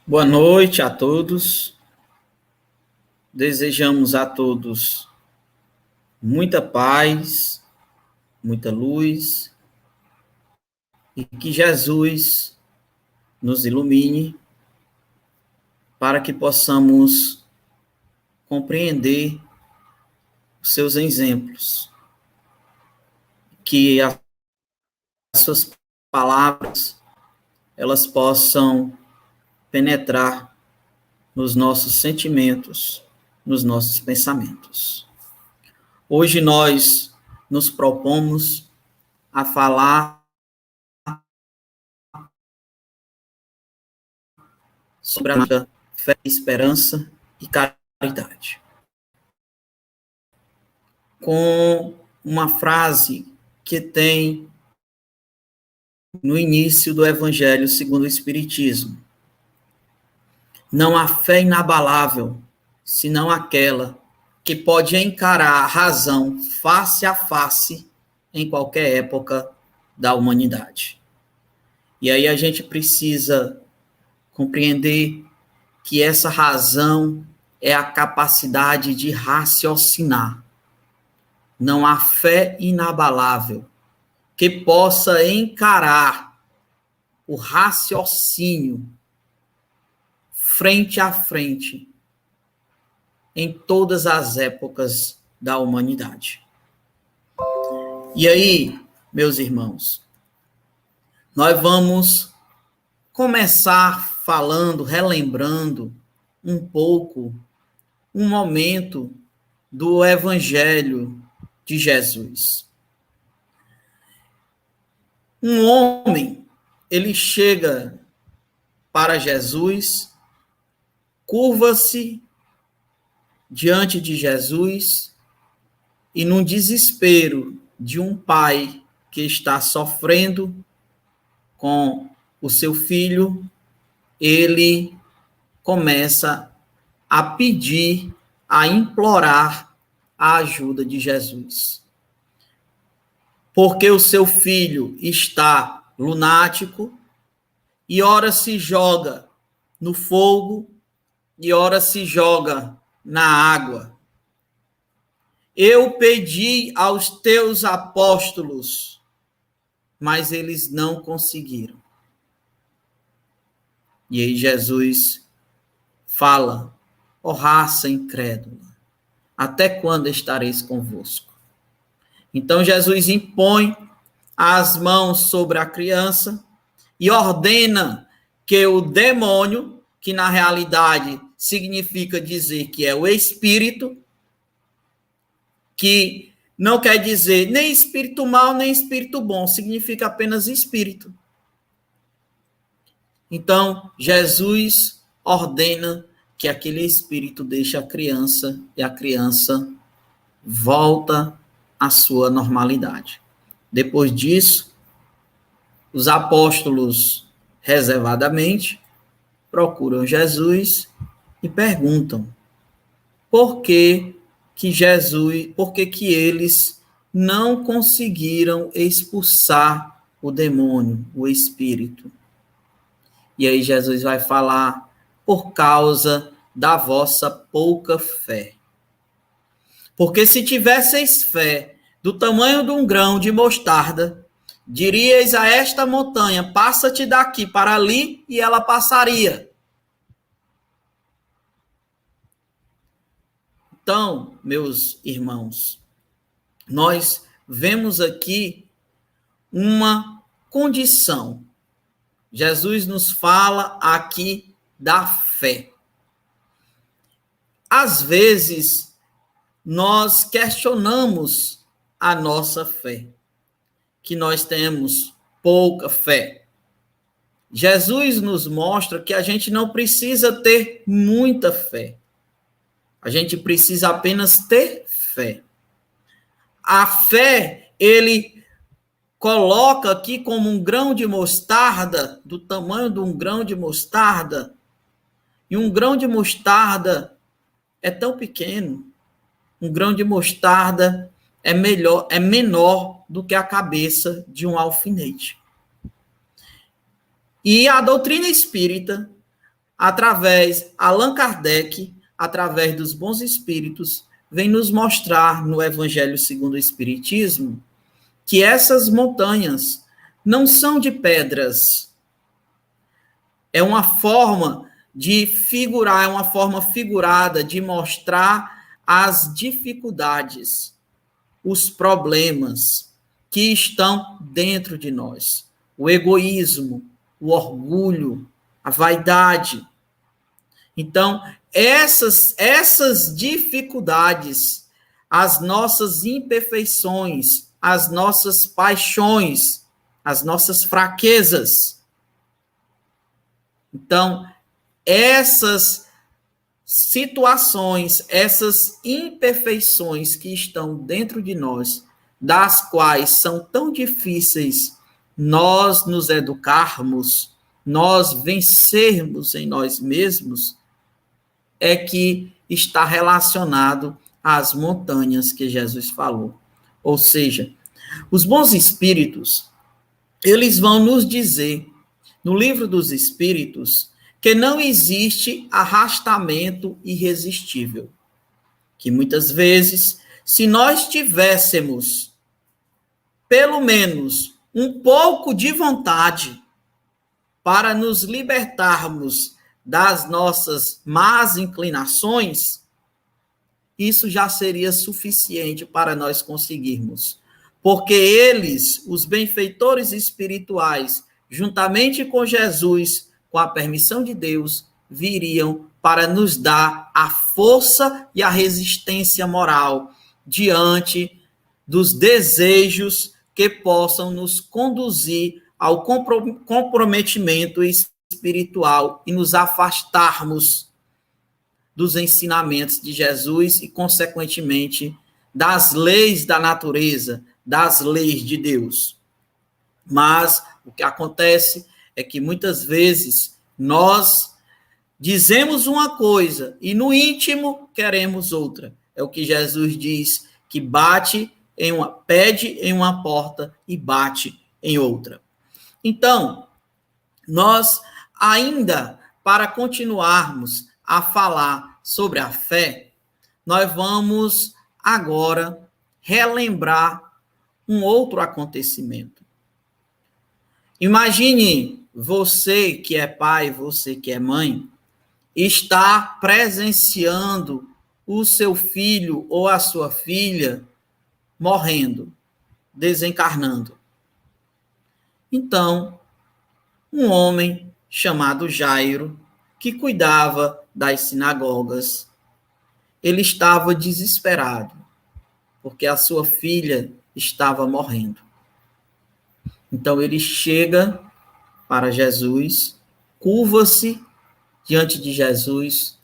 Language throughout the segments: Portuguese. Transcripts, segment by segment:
Boa noite a todos. Desejamos a todos muita paz, muita luz e que Jesus nos ilumine para que possamos compreender os seus exemplos, que as suas palavras elas possam penetrar nos nossos sentimentos, nos nossos pensamentos. Hoje nós nos propomos a falar sobre a fé, esperança e caridade. Com uma frase que tem no início do Evangelho segundo o Espiritismo. Não há fé inabalável, senão aquela que pode encarar a razão face a face em qualquer época da humanidade. E aí a gente precisa compreender que essa razão é a capacidade de raciocinar. Não há fé inabalável que possa encarar o raciocínio frente a frente em todas as épocas da humanidade. E aí, meus irmãos, nós vamos começar falando, relembrando um pouco um momento do Evangelho de Jesus. Um homem, ele chega para Jesus, curva-se diante de Jesus e, num desespero de um pai que está sofrendo com o seu filho, ele começa a pedir, a implorar a ajuda de Jesus. Porque o seu filho está lunático e ora se joga no fogo e ora se joga na água. Eu pedi aos teus apóstolos, mas eles não conseguiram. E aí Jesus fala: ó raça incrédula, até quando estareis convosco? Então Jesus impõe as mãos sobre a criança e ordena que o demônio, que na realidade significa dizer que é o espírito, que não quer dizer nem espírito mau, nem espírito bom, significa apenas espírito. Então, Jesus ordena que aquele espírito deixe a criança e a criança volta à sua normalidade. Depois disso, os apóstolos reservadamente procuram Jesus e perguntam por que eles não conseguiram expulsar o demônio, o espírito. E aí Jesus vai falar: por causa da vossa pouca fé. Porque se tivesseis fé do tamanho de um grão de mostarda, diríeis a esta montanha: passa-te daqui para ali, e ela passaria. Então, meus irmãos, nós vemos aqui uma condição. Jesus nos fala aqui da fé. Às vezes, nós questionamos a nossa fé, que nós temos pouca fé. Jesus nos mostra que a gente não precisa ter muita fé. A gente precisa apenas ter fé. A fé, ele coloca aqui como um grão de mostarda, do tamanho de um grão de mostarda. E um grão de mostarda é tão pequeno. Um grão de mostarda é menor do que a cabeça de um alfinete. E a doutrina espírita, Allan Kardec, através dos bons espíritos, vem nos mostrar no Evangelho segundo o Espiritismo que essas montanhas não são de pedras. É uma forma de figurar, é uma forma figurada de mostrar as dificuldades, os problemas que estão dentro de nós. O egoísmo, o orgulho, a vaidade. Então, essas dificuldades, as nossas imperfeições, as nossas paixões, as nossas fraquezas. Então, essas situações, essas imperfeições que estão dentro de nós, das quais são tão difíceis nós nos educarmos, nós vencermos em nós mesmos, é que está relacionado às montanhas que Jesus falou. Ou seja, os bons espíritos, eles vão nos dizer, no livro dos Espíritos, que não existe arrastamento irresistível. Que muitas vezes, se nós tivéssemos, pelo menos, um pouco de vontade para nos libertarmos das nossas más inclinações, isso já seria suficiente para nós conseguirmos. Porque eles, os benfeitores espirituais, juntamente com Jesus, com a permissão de Deus, viriam para nos dar a força e a resistência moral diante dos desejos que possam nos conduzir ao comprometimento espiritual e nos afastarmos dos ensinamentos de Jesus e, consequentemente, das leis da natureza, das leis de Deus. Mas o que acontece é que muitas vezes nós dizemos uma coisa e no íntimo queremos outra. É o que Jesus diz, que pede em uma porta e bate em outra. Então, nós ainda, para continuarmos a falar sobre a fé, nós vamos agora relembrar um outro acontecimento. Imagine você que é pai, você que é mãe, estar presenciando o seu filho ou a sua filha morrendo, desencarnando. Então, um homem chamado Jairo, que cuidava das sinagogas, ele estava desesperado, porque a sua filha estava morrendo. Então ele chega para Jesus, curva-se diante de Jesus,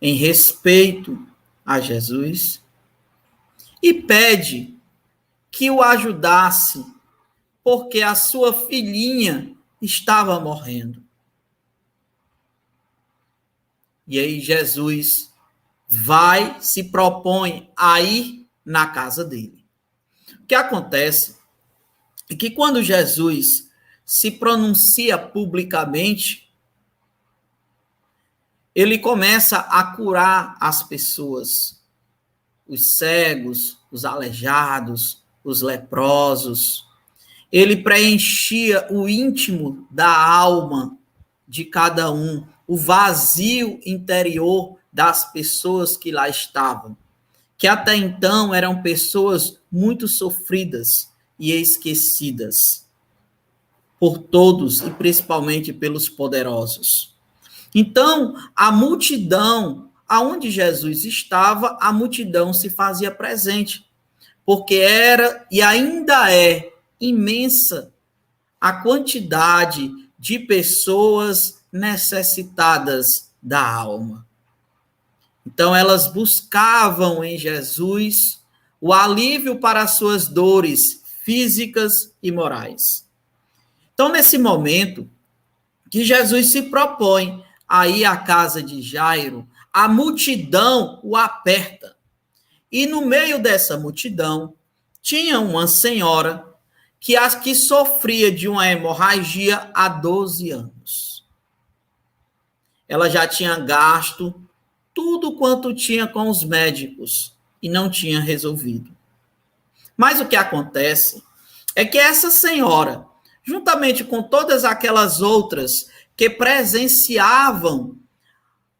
em respeito a Jesus, e pede que o ajudasse, porque a sua filhinha estava morrendo. E aí Jesus se propõe a ir na casa dele. O que acontece é que quando Jesus se pronuncia publicamente, ele começa a curar as pessoas, os cegos, os aleijados, os leprosos. Ele preenchia o íntimo da alma de cada um, o vazio interior das pessoas que lá estavam, que até então eram pessoas muito sofridas e esquecidas por todos e principalmente pelos poderosos. Então, a multidão, aonde Jesus estava, a multidão se fazia presente, porque era e ainda é imensa a quantidade de pessoas necessitadas da alma. Então, elas buscavam em Jesus o alívio para as suas dores físicas e morais. Então, nesse momento que Jesus se propõe a ir à casa de Jairo, a multidão o aperta. E no meio dessa multidão, tinha uma senhora que sofria de uma hemorragia há 12 anos. ela já tinha gasto tudo quanto tinha com os médicos e não tinha resolvido. Mas o que acontece é que essa senhora, juntamente com todas aquelas outras que presenciavam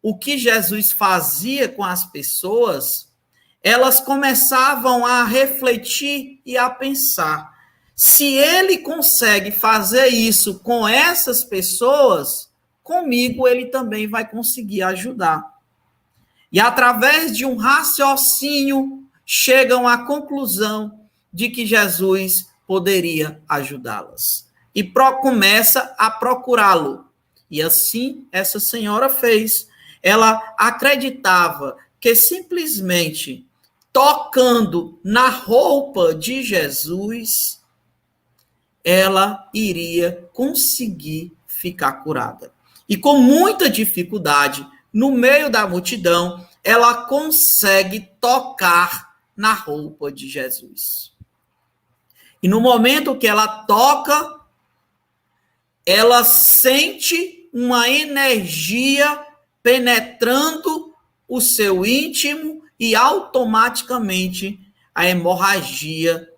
o que Jesus fazia com as pessoas, elas começavam a refletir e a pensar: se ele consegue fazer isso com essas pessoas, comigo ele também vai conseguir ajudar. E através de um raciocínio, chegam à conclusão de que Jesus poderia ajudá-las. E começa a procurá-lo. E assim essa senhora fez. Ela acreditava que simplesmente tocando na roupa de Jesus, ela iria conseguir ficar curada. E com muita dificuldade, no meio da multidão, ela consegue tocar na roupa de Jesus. E no momento que ela toca, ela sente uma energia penetrando o seu íntimo e automaticamente a hemorragia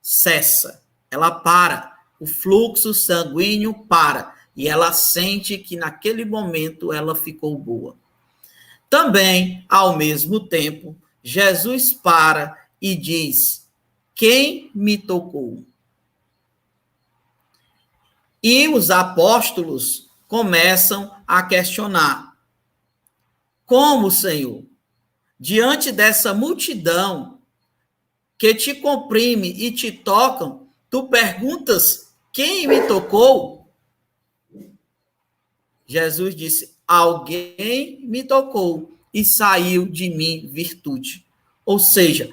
cessa. Ela para, o fluxo sanguíneo para, e ela sente que naquele momento ela ficou boa. Também, ao mesmo tempo, Jesus para e diz: quem me tocou? E os apóstolos começam a questionar: como, Senhor? Diante dessa multidão que te comprime e te tocam, tu perguntas: quem me tocou? Jesus disse: alguém me tocou e saiu de mim virtude. Ou seja,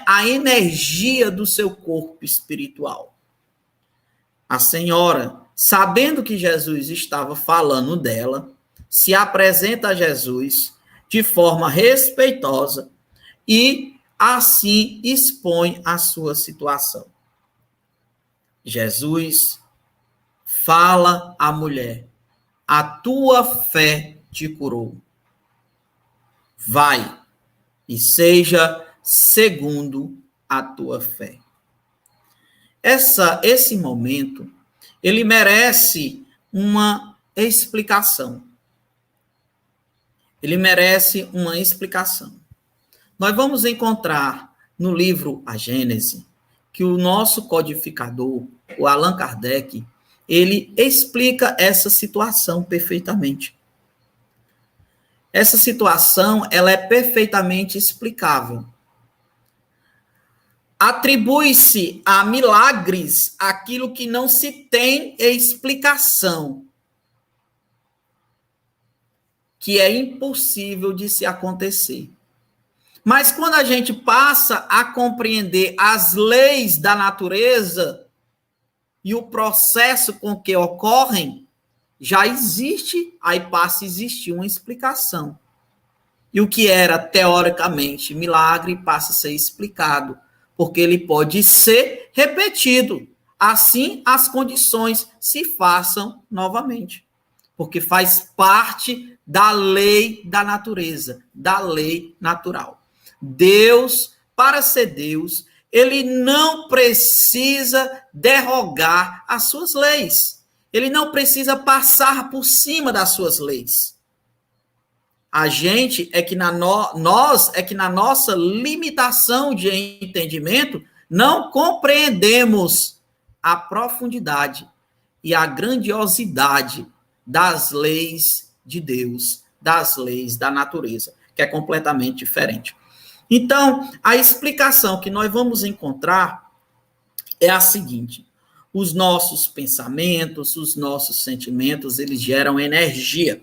a energia do seu corpo espiritual. A senhora, sabendo que Jesus estava falando dela, se apresenta a Jesus de forma respeitosa e assim expõe a sua situação. Jesus fala à mulher: a tua fé te curou. Vai e seja segundo a tua fé. Esse momento, ele merece uma explicação. Ele merece uma explicação. Nós vamos encontrar no livro A Gênese que o nosso codificador, o Allan Kardec, ele explica essa situação perfeitamente. Essa situação, ela é perfeitamente explicável. Atribui-se a milagres aquilo que não se tem explicação, que é impossível de se acontecer. Mas quando a gente passa a compreender as leis da natureza e o processo com que ocorrem, já existe, aí passa a existir uma explicação. E o que era teoricamente milagre passa a ser explicado, porque ele pode ser repetido. Assim, as condições se façam novamente, porque faz parte da lei da natureza, da lei natural. Deus, para ser Deus, ele não precisa derrogar as suas leis. Ele não precisa passar por cima das suas leis. A gente é que nós é que na nossa limitação de entendimento não compreendemos a profundidade e a grandiosidade das leis de Deus, das leis da natureza, que é completamente diferente. Então, a explicação que nós vamos encontrar é a seguinte: os nossos pensamentos, os nossos sentimentos, eles geram energia.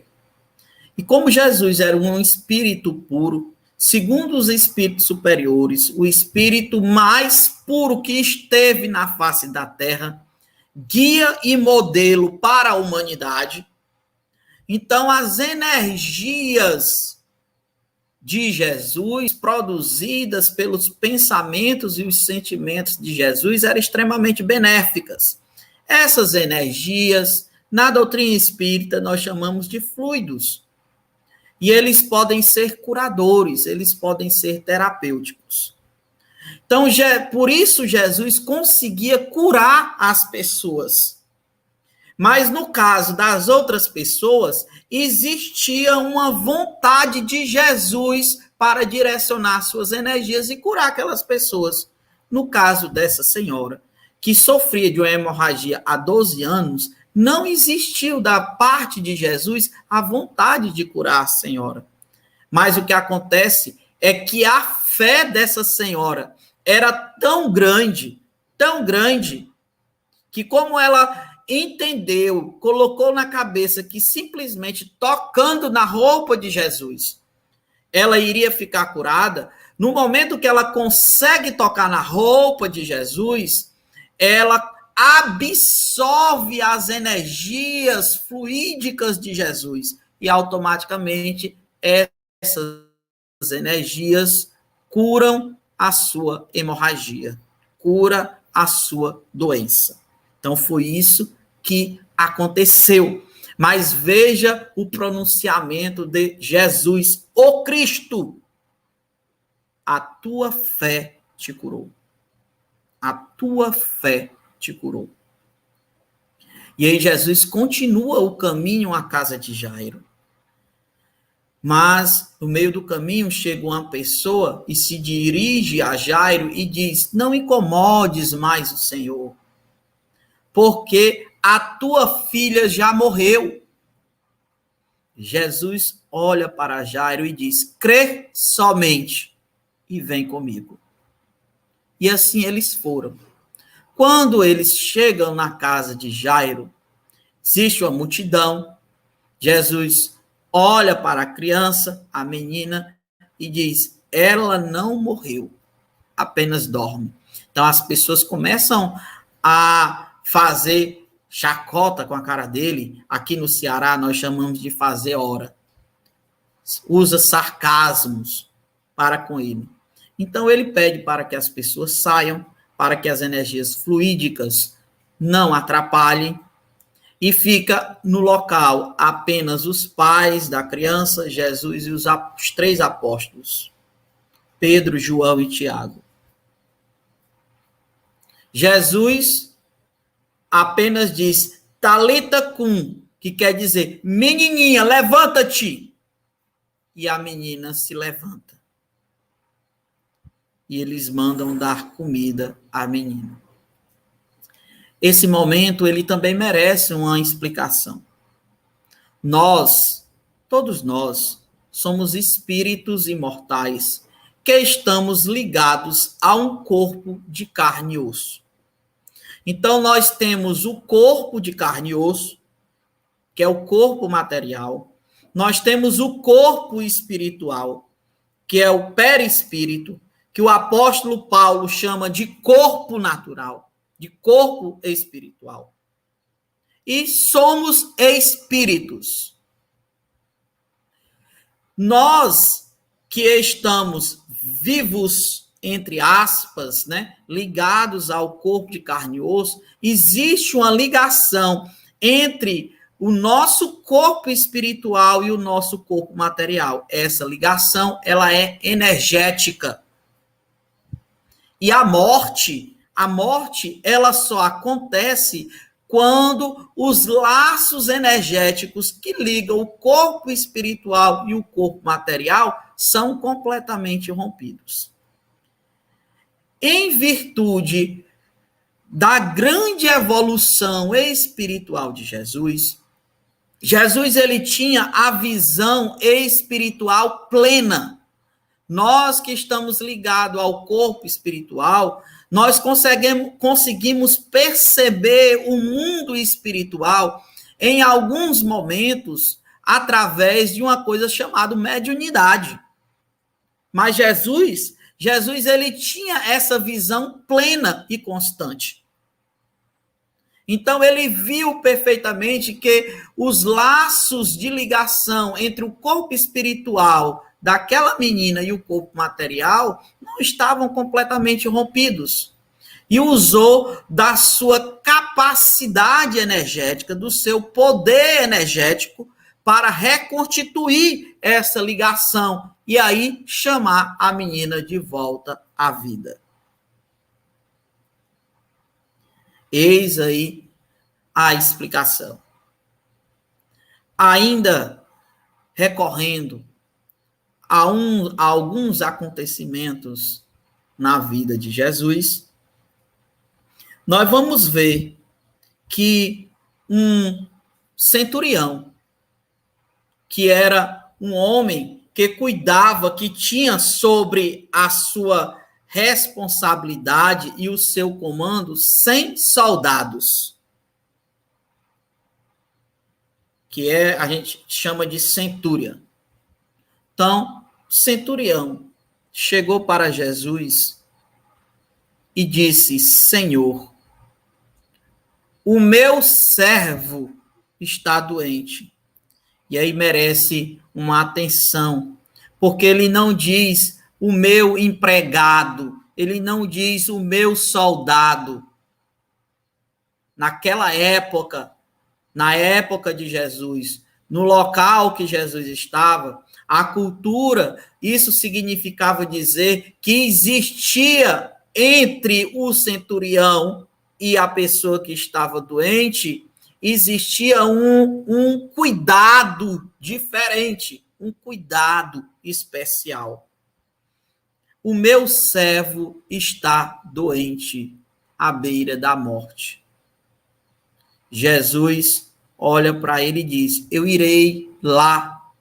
E como Jesus era um espírito puro, segundo os espíritos superiores, o espírito mais puro que esteve na face da terra, guia e modelo para a humanidade, então as energias de Jesus, produzidas pelos pensamentos e os sentimentos de Jesus, eram extremamente benéficas. Essas energias Na doutrina espírita, nós chamamos de fluidos. E eles podem ser curadores, eles podem ser terapêuticos. Então, por isso, Jesus conseguia curar as pessoas. Mas no caso das outras pessoas, existia uma vontade de Jesus para direcionar suas energias e curar aquelas pessoas. No caso dessa senhora, que sofria de uma hemorragia há 12 anos, não existiu da parte de Jesus a vontade de curar a senhora. Mas o que acontece é que a fé dessa senhora era tão grande, que como ela entendeu, colocou na cabeça que simplesmente tocando na roupa de Jesus, ela iria ficar curada. No momento que ela consegue tocar na roupa de Jesus, ela absorve as energias fluídicas de Jesus e automaticamente essas energias curam a sua hemorragia, cura a sua doença. Então foi isso que aconteceu. Mas veja o pronunciamento de Jesus, o Cristo. A tua fé te curou. A tua fé te curou. E aí Jesus continua o caminho à casa de Jairo. Mas no meio do caminho chega uma pessoa e se dirige a Jairo e diz: não incomodes mais o Senhor, porque a tua filha já morreu. Jesus olha para Jairo e diz: crê somente e vem comigo. E assim eles foram. Quando eles chegam na casa de Jairo, existe uma multidão. Jesus olha para a criança, a menina, e diz: ela não morreu, apenas dorme. Então as pessoas começam a fazer chacota com a cara dele. Aqui no Ceará nós chamamos de fazer hora. Usa sarcasmos para com ele. Então ele pede para que as pessoas saiam, para que as energias fluídicas não atrapalhem, e fica no local apenas os pais da criança, Jesus e os 3 apóstolos, Pedro, João e Tiago. Jesus apenas diz: Talita cum, que quer dizer: menininha, levanta-te. E a menina se levanta. E eles mandam dar comida à menina. Esse momento, ele também merece uma explicação. Nós, todos nós, somos espíritos imortais que estamos ligados a um corpo de carne e osso. Então, nós temos o corpo de carne e osso, que é o corpo material. Nós temos o corpo espiritual, que é o perispírito, que o apóstolo Paulo chama de corpo natural, de corpo espiritual. E somos espíritos. Nós que estamos vivos, entre aspas, né, ligados ao corpo de carne e osso, existe uma ligação entre o nosso corpo espiritual e o nosso corpo material. Essa ligação, ela é energética. E a morte, ela só acontece quando os laços energéticos que ligam o corpo espiritual e o corpo material são completamente rompidos. Em virtude da grande evolução espiritual de Jesus, ele tinha a visão espiritual plena. Nós que estamos ligados ao corpo espiritual, nós conseguimos perceber o mundo espiritual em alguns momentos através de uma coisa chamada mediunidade. Mas Jesus ele tinha essa visão plena e constante. Então ele viu perfeitamente que os laços de ligação entre o corpo espiritual daquela menina e o corpo material não estavam completamente rompidos. e usou da sua capacidade energética, do seu poder energético, para reconstituir essa ligação e aí chamar a menina de volta à vida. Eis aí a explicação. Ainda recorrendo a alguns acontecimentos na vida de Jesus, nós vamos ver que um centurião, que era um homem que cuidava, que tinha sobre a sua responsabilidade e o seu comando 100 soldados, que a gente chama de centúria. Então, o centurião chegou para Jesus e disse: Senhor, o meu servo está doente. E aí merece uma atenção, porque ele não diz o meu empregado, ele não diz o meu soldado. Naquela época, na época de Jesus, no local que Jesus estava, a cultura, isso significava dizer que existia entre o centurião e a pessoa que estava doente, existia um cuidado diferente, um cuidado especial. O meu servo está doente, à beira da morte. Jesus olha para ele e diz: eu irei lá.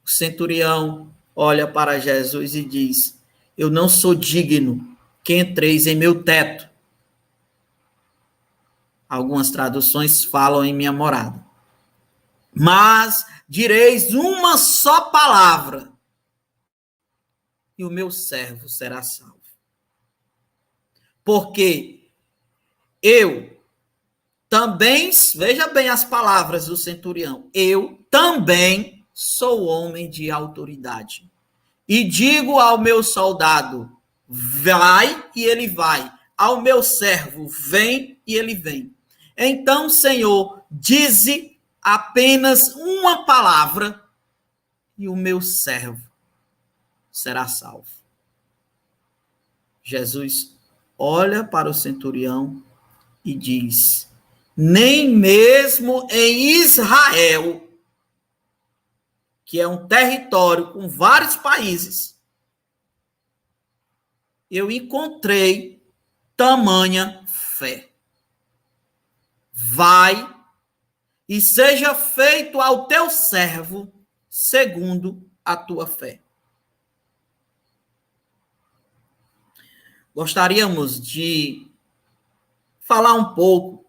O centurião olha para Jesus e diz: eu não sou digno que entreis em meu teto. Algumas traduções falam em minha morada. Mas direis uma só palavra e o meu servo será salvo. Porque eu também, veja bem as palavras do centurião, eu também sou homem de autoridade. E digo ao meu soldado, vai, e ele vai. Ao meu servo, vem, e ele vem. Então, Senhor, dize apenas uma palavra, e o meu servo será salvo. Jesus olha para o centurião e diz: nem mesmo em Israel, que é um território com vários países, eu encontrei tamanha fé. Vai e seja feito ao teu servo segundo a tua fé. Gostaríamos de falar um pouco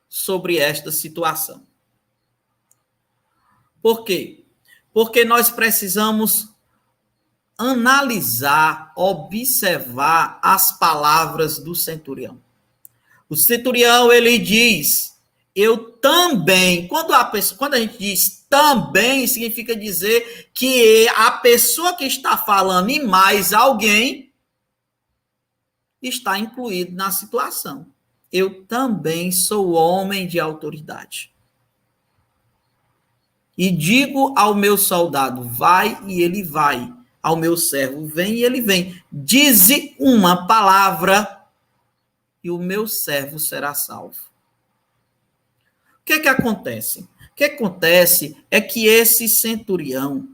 sobre esta situação. Por quê? Porque nós precisamos analisar, observar as palavras do centurião. O centurião, ele diz: eu também. Quando a gente diz também, significa dizer que a pessoa que está falando e mais alguém está incluído na situação. Eu também sou homem de autoridade. E digo ao meu soldado, vai, e ele vai. Ao meu servo, vem, e ele vem. Dize uma palavra, e o meu servo será salvo. O que acontece? O que acontece é que esse centurião,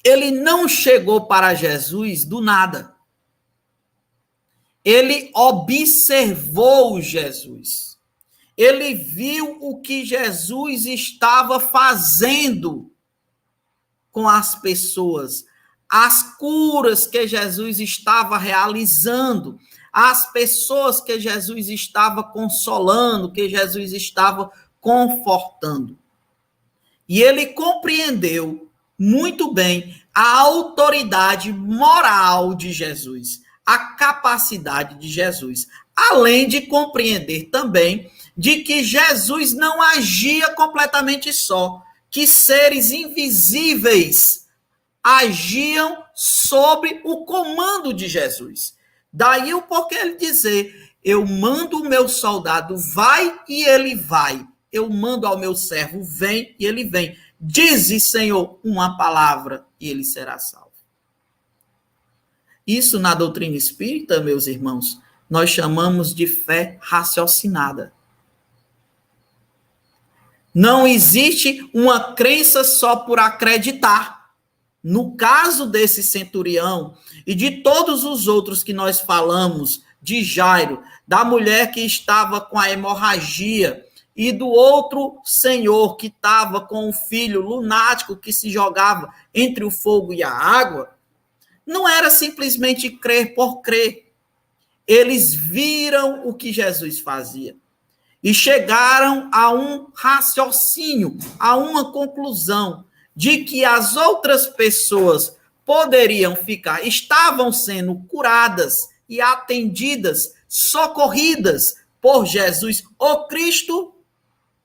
ele não chegou para Jesus do nada. Ele observou Jesus. Ele viu o que Jesus estava fazendo com as pessoas, as curas que Jesus estava realizando, as pessoas que Jesus estava consolando, que Jesus estava confortando. E ele compreendeu muito bem a autoridade moral de Jesus, a capacidade de Jesus, além de compreender também de que Jesus não agia completamente só, que seres invisíveis agiam sob o comando de Jesus. Daí o porquê ele dizer, eu mando o meu soldado, vai e ele vai. Eu mando ao meu servo, vem e ele vem. Dize, Senhor, uma palavra e ele será salvo. Isso na doutrina espírita, meus irmãos, nós chamamos de fé raciocinada. Não existe uma crença só por acreditar. No caso desse centurião e de todos os outros que nós falamos, de Jairo, da mulher que estava com a hemorragia e do outro senhor que estava com um filho lunático que se jogava entre o fogo e a água, não era simplesmente crer por crer. Eles viram o que Jesus fazia e chegaram a um raciocínio, a uma conclusão de que as outras pessoas poderiam ficar, estavam sendo curadas e atendidas, socorridas por Jesus, o Cristo.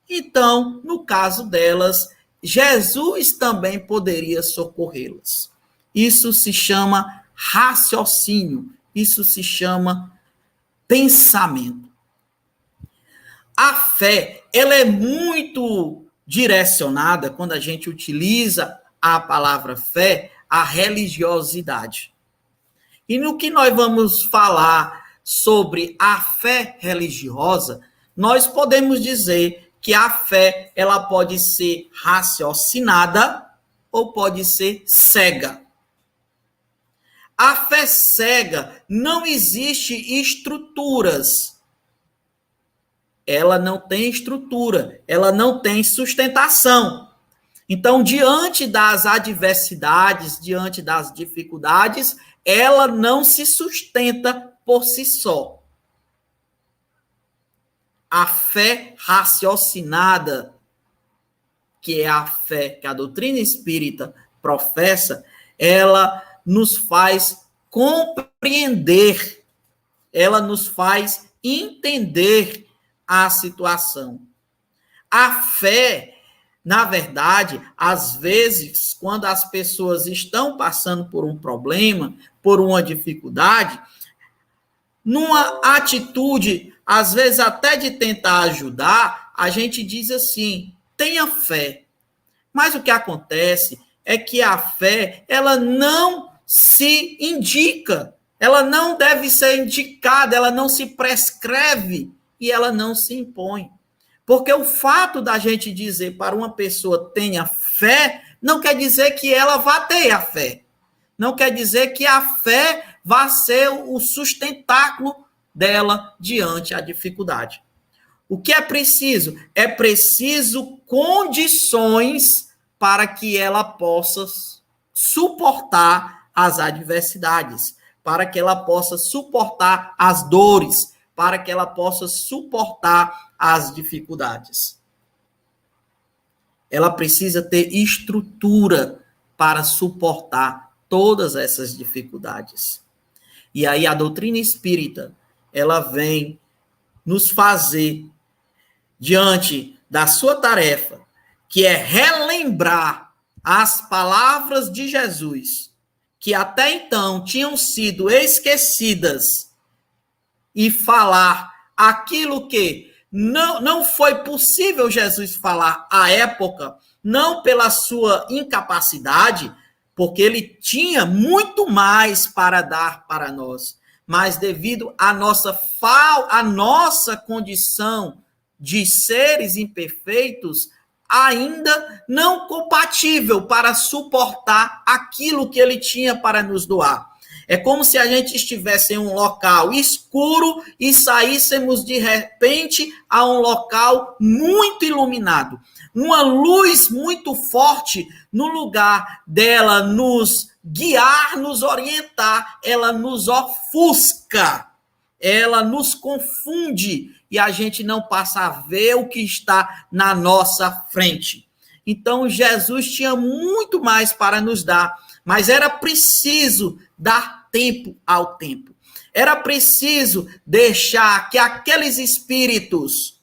Então, no caso delas, Jesus também poderia socorrê-las. Isso se chama raciocínio, isso se chama pensamento. A fé, ela é muito direcionada, quando a gente utiliza a palavra fé, à religiosidade. E no que nós vamos falar sobre a fé religiosa, nós podemos dizer que a fé, ela pode ser raciocinada ou pode ser cega. A fé cega não existe estruturas. Ela não tem estrutura, ela não tem sustentação. Então, diante das adversidades, diante das dificuldades, ela não se sustenta por si só. A fé raciocinada, que é a fé que a doutrina espírita professa, ela nos faz compreender, ela nos faz entender a situação. A fé, na verdade, às vezes, quando as pessoas estão passando por um problema, por uma dificuldade, numa atitude, às vezes até de tentar ajudar, a gente diz assim, tenha fé. Mas o que acontece é que a fé, ela não se indica, ela não deve ser indicada, ela não se prescreve e ela não se impõe. Porque o fato da gente dizer para uma pessoa tenha fé, não quer dizer que ela vá ter a fé. Não quer dizer que a fé vá ser o sustentáculo dela diante da dificuldade. O que é preciso? É preciso condições para que ela possa suportar as adversidades, para que ela possa suportar as dores, para que ela possa suportar as dificuldades. Ela precisa ter estrutura para suportar todas essas dificuldades. E aí a doutrina espírita, ela vem nos fazer, diante da sua tarefa, que é relembrar as palavras de Jesus, que até então tinham sido esquecidas, e falar aquilo que não foi possível Jesus falar à época, não pela sua incapacidade, porque ele tinha muito mais para dar para nós, mas devido à nossa condição de seres imperfeitos, ainda não compatível para suportar aquilo que ele tinha para nos doar. É como se a gente estivesse em um local escuro e saíssemos de repente a um local muito iluminado. Uma luz muito forte, no lugar dela nos guiar, nos orientar, ela nos ofusca, ela nos confunde e a gente não passa a ver o que está na nossa frente. Então, Jesus tinha muito mais para nos dar, mas era preciso dar tempo ao tempo. Era preciso deixar que aqueles espíritos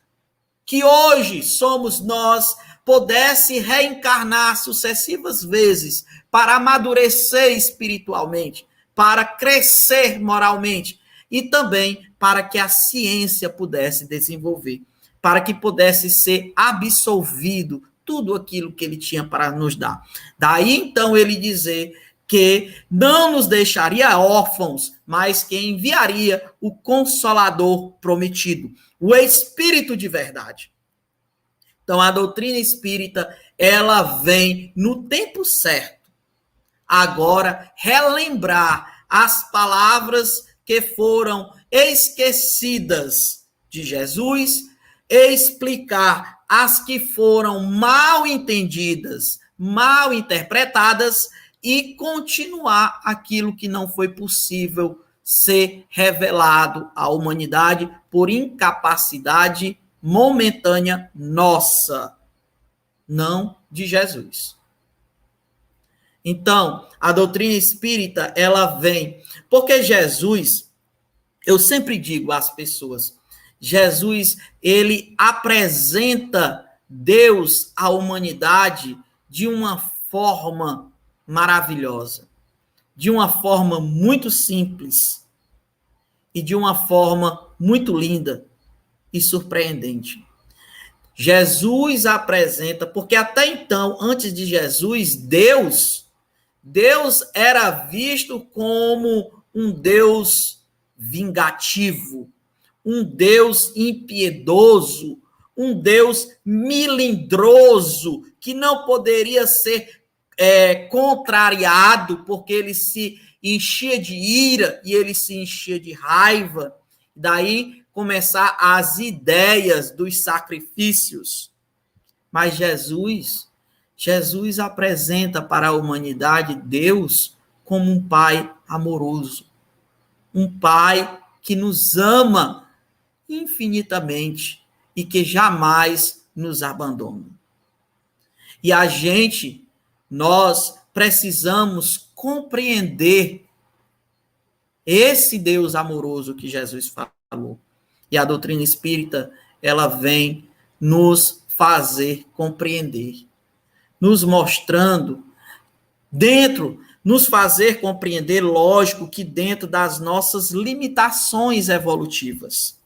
que hoje somos nós pudessem reencarnar sucessivas vezes para amadurecer espiritualmente, para crescer moralmente, e também para que a ciência pudesse desenvolver, para que pudesse ser absolvido tudo aquilo que ele tinha para nos dar. Daí, então, ele dizer que não nos deixaria órfãos, mas que enviaria o Consolador prometido, o Espírito de verdade. Então, a doutrina espírita, ela vem no tempo certo. Agora, relembrar as palavras que foram esquecidas de Jesus, explicar as que foram mal entendidas, mal interpretadas e continuar aquilo que não foi possível ser revelado à humanidade por incapacidade momentânea nossa, não de Jesus. Então, a doutrina espírita, ela vem, porque Jesus, eu sempre digo às pessoas, Jesus, ele apresenta Deus à humanidade de uma forma maravilhosa, de uma forma muito simples e de uma forma muito linda e surpreendente. Jesus apresenta, porque até então, antes de Jesus, Deus era visto como um Deus vingativo, um Deus impiedoso, um Deus melindroso, que não poderia ser contrariado, porque ele se enchia de ira e ele se enchia de raiva. Daí começar as ideias dos sacrifícios. Mas Jesus apresenta para a humanidade Deus como um Pai amoroso, um Pai que nos ama infinitamente e que jamais nos abandona. E nós precisamos compreender esse Deus amoroso que Jesus falou. E a doutrina espírita, ela vem nos fazer compreender, nos mostrando nos fazer compreender, lógico, que dentro das nossas limitações evolutivas,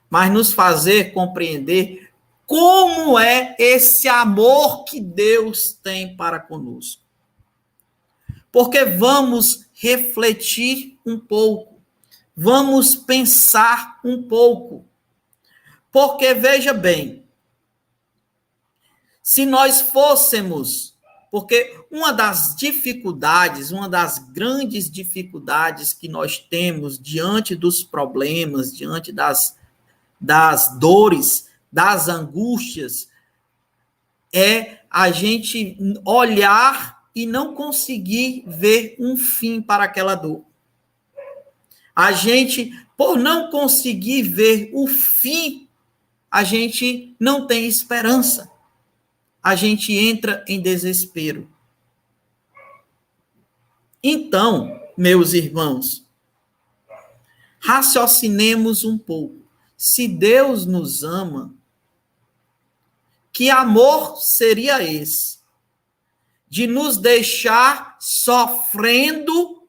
mas nos fazer compreender como é esse amor que Deus tem para conosco. Porque vamos refletir um pouco, vamos pensar um pouco. Porque, veja bem, se nós fôssemos, porque uma das grandes dificuldades que nós temos diante dos problemas, diante das dores, das angústias, é a gente olhar e não conseguir ver um fim para aquela dor. A gente, por não conseguir ver o fim, a gente não tem esperança. A gente entra em desespero. Então, meus irmãos, raciocinemos um pouco. Se Deus nos ama, que amor seria esse? De nos deixar sofrendo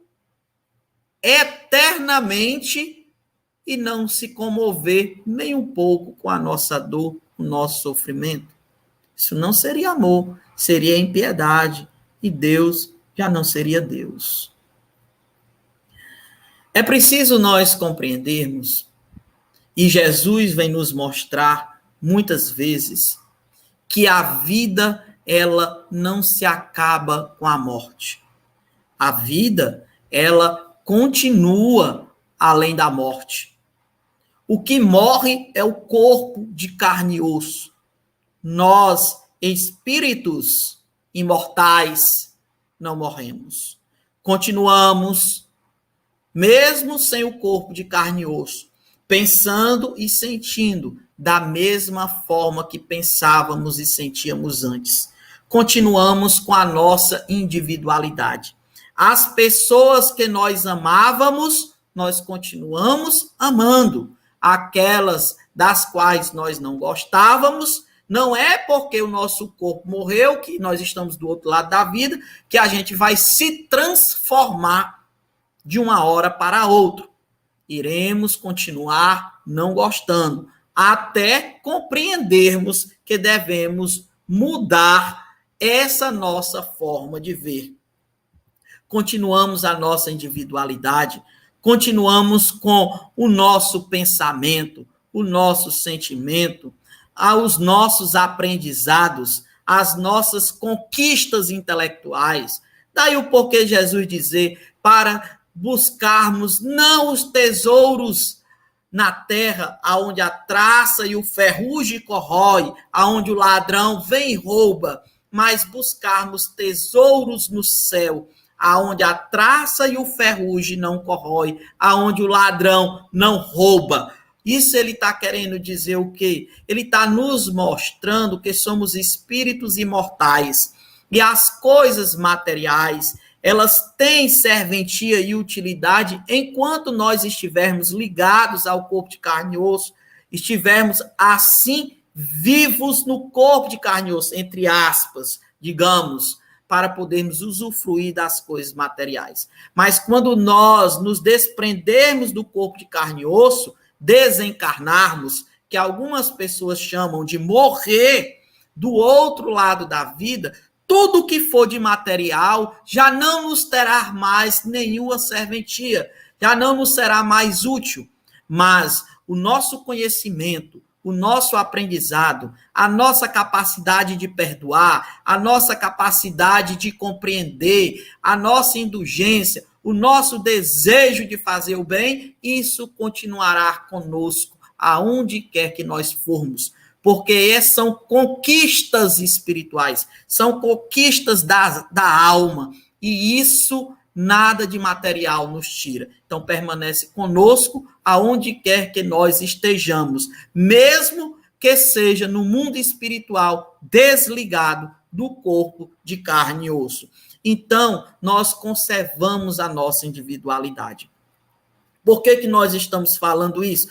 eternamente e não se comover nem um pouco com a nossa dor, o nosso sofrimento? Isso não seria amor, seria impiedade. E Deus já não seria Deus. É preciso nós compreendermos, e Jesus vem nos mostrar muitas vezes, que a vida, ela não se acaba com a morte. A vida, ela continua além da morte. O que morre é o corpo de carne e osso. Nós, espíritos imortais, não morremos. Continuamos, mesmo sem o corpo de carne e osso, pensando e sentindo da mesma forma que pensávamos e sentíamos antes. Continuamos com a nossa individualidade. As pessoas que nós amávamos, nós continuamos amando. Aquelas das quais nós não gostávamos, não é porque o nosso corpo morreu, que nós estamos do outro lado da vida, que a gente vai se transformar de uma hora para outra. Iremos continuar não gostando, até compreendermos que devemos mudar essa nossa forma de ver. Continuamos a nossa individualidade, continuamos com o nosso pensamento, o nosso sentimento, os nossos aprendizados, as nossas conquistas intelectuais. Daí o porquê Jesus dizer para buscarmos não os tesouros na terra, aonde a traça e o ferrugem corrói, aonde o ladrão vem e rouba, mas buscarmos tesouros no céu, aonde a traça e o ferrugem não corrói, aonde o ladrão não rouba. Isso ele está querendo dizer o quê? Ele está nos mostrando que somos espíritos imortais e as coisas materiais, elas têm serventia e utilidade enquanto nós estivermos ligados ao corpo de carne e osso, estivermos assim vivos no corpo de carne e osso, entre aspas, digamos, para podermos usufruir das coisas materiais. Mas quando nós nos desprendermos do corpo de carne e osso, desencarnarmos, que algumas pessoas chamam de morrer, do outro lado da vida, tudo que for de material já não nos terá mais nenhuma serventia, já não nos será mais útil. Mas o nosso conhecimento, o nosso aprendizado, a nossa capacidade de perdoar, a nossa capacidade de compreender, a nossa indulgência, o nosso desejo de fazer o bem, isso continuará conosco, aonde quer que nós formos. Porque são conquistas espirituais, são conquistas da alma, e isso nada de material nos tira. Então, permanece conosco aonde quer que nós estejamos, mesmo que seja no mundo espiritual desligado do corpo de carne e osso. Então, nós conservamos a nossa individualidade. Por que nós estamos falando isso?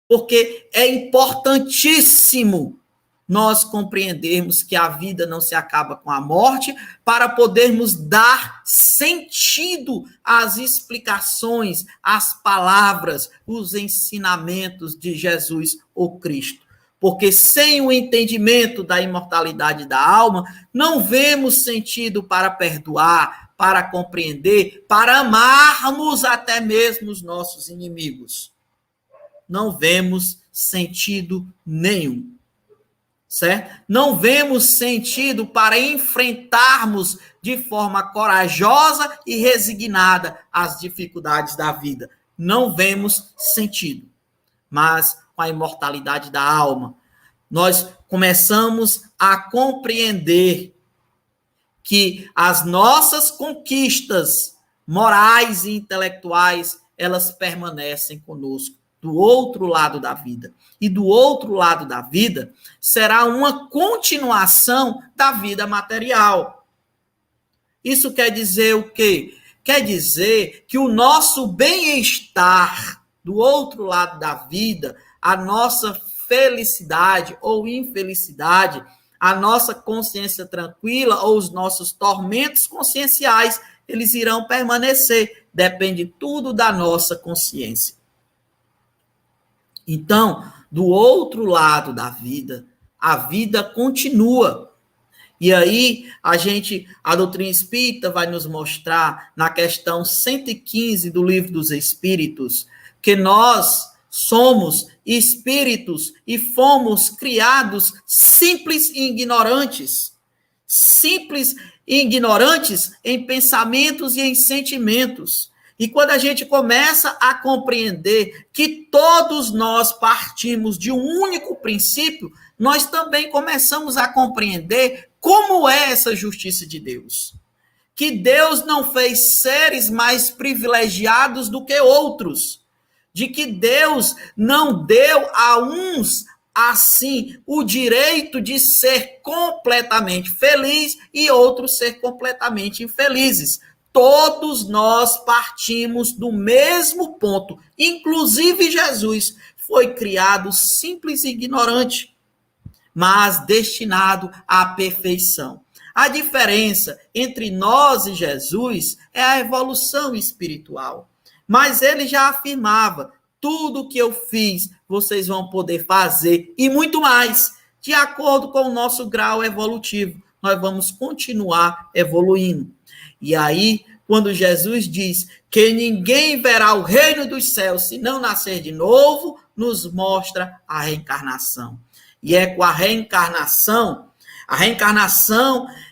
Porque é importantíssimo nós compreendermos que a vida não se acaba com a morte, para podermos dar sentido às explicações, às palavras, os ensinamentos de Jesus, o Cristo. Porque sem o entendimento da imortalidade da alma, não vemos sentido para perdoar, para compreender, para amarmos até mesmo os nossos inimigos. Não vemos sentido nenhum, certo? Não vemos sentido para enfrentarmos de forma corajosa e resignada as dificuldades da vida. Não vemos sentido. Mas com a imortalidade da alma, nós começamos a compreender que as nossas conquistas morais e intelectuais, elas permanecem conosco do outro lado da vida. E do outro lado da vida será uma continuação da vida material. Isso quer dizer o quê? Quer dizer que o nosso bem-estar do outro lado da vida, a nossa felicidade ou infelicidade, a nossa consciência tranquila ou os nossos tormentos conscienciais, eles irão permanecer. Depende tudo da nossa consciência. Então, do outro lado da vida, a vida continua. E aí, a doutrina espírita vai nos mostrar, na questão 115 do Livro dos Espíritos, que nós somos espíritos e fomos criados simples e ignorantes. Simples e ignorantes em pensamentos e em sentimentos. E quando a gente começa a compreender que todos nós partimos de um único princípio, nós também começamos a compreender como é essa justiça de Deus. Que Deus não fez seres mais privilegiados do que outros. De que Deus não deu a uns, assim, o direito de ser completamente feliz e outros ser completamente infelizes. Todos nós partimos do mesmo ponto. Inclusive Jesus foi criado simples e ignorante, mas destinado à perfeição. A diferença entre nós e Jesus é a evolução espiritual. Mas ele já afirmava, tudo que eu fiz, vocês vão poder fazer, e muito mais, de acordo com o nosso grau evolutivo. Nós vamos continuar evoluindo. E aí, quando Jesus diz que ninguém verá o reino dos céus se não nascer de novo, nos mostra a reencarnação. E é com a reencarnação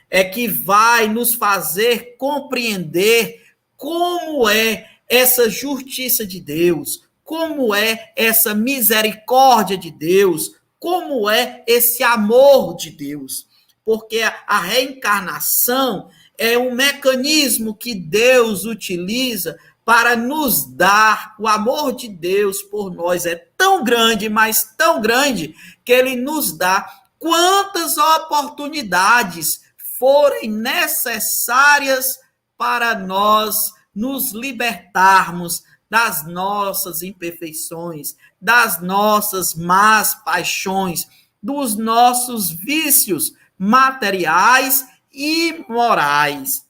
é que vai nos fazer compreender como é essa justiça de Deus, como é essa misericórdia de Deus, como é esse amor de Deus. Porque a reencarnação é um mecanismo que Deus utiliza para nos dar o amor de Deus por nós. É tão grande, mas tão grande, que ele nos dá quantas oportunidades forem necessárias para nós nos libertarmos das nossas imperfeições, das nossas más paixões, dos nossos vícios materiais e morais.